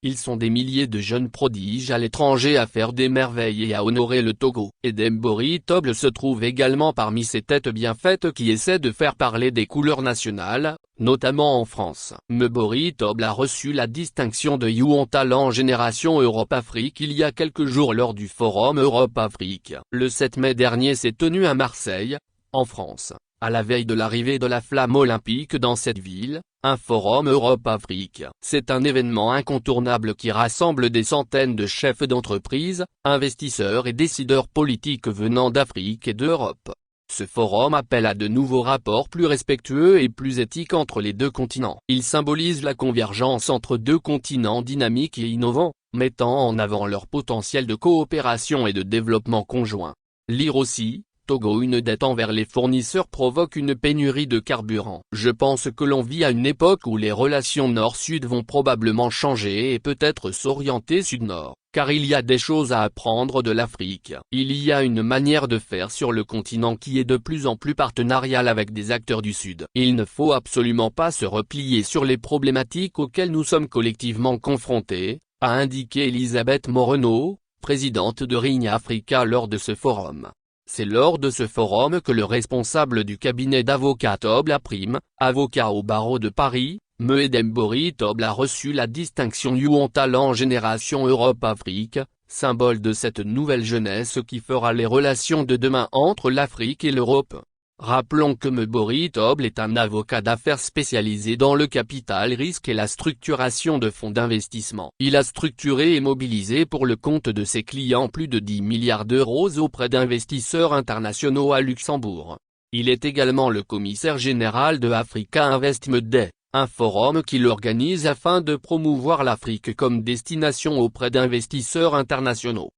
Ils sont des milliers de jeunes prodiges à l'étranger à faire des merveilles et à honorer le Togo. Et Dembori Toble se trouve également parmi ces têtes bien faites qui essaient de faire parler des couleurs nationales, notamment en France. Mbori Toble a reçu la distinction de Youth Talent Génération Europe-Afrique il y a quelques jours lors du Forum Europe-Afrique. Le 7 mai dernier s'est tenu à Marseille, en France. À la veille de l'arrivée de la flamme olympique dans cette ville, un forum Europe-Afrique. C'est un événement incontournable qui rassemble des centaines de chefs d'entreprise, investisseurs et décideurs politiques venant d'Afrique et d'Europe. Ce forum appelle à de nouveaux rapports plus respectueux et plus éthiques entre les deux continents. Il symbolise la convergence entre deux continents dynamiques et innovants, mettant en avant leur potentiel de coopération et de développement conjoint. Lire aussi. Togo. Une dette envers les fournisseurs provoque une pénurie de carburant. Je pense que l'on vit à une époque où les relations nord-sud vont probablement changer et peut-être s'orienter sud-nord, car il y a des choses à apprendre de l'Afrique. Il y a une manière de faire sur le continent qui est de plus en plus partenariale avec des acteurs du Sud. Il ne faut absolument pas se replier sur les problématiques auxquelles nous sommes collectivement confrontés, a indiqué Elisabeth Moreno, présidente de Ring Africa lors de ce forum. C'est lors de ce forum que le responsable du cabinet d'avocats Toble Prime, avocat au barreau de Paris, M. Dembori Toble a reçu la distinction Youth Talent Génération Europe-Afrique, symbole de cette nouvelle jeunesse qui fera les relations de demain entre l'Afrique et l'Europe. Rappelons que Mbori Toble est un avocat d'affaires spécialisé dans le capital risque et la structuration de fonds d'investissement. Il a structuré et mobilisé pour le compte de ses clients plus de 10 milliards d'euros auprès d'investisseurs internationaux à Luxembourg. Il est également le commissaire général de Africa Investment Day, un forum qu'il organise afin de promouvoir l'Afrique comme destination auprès d'investisseurs internationaux.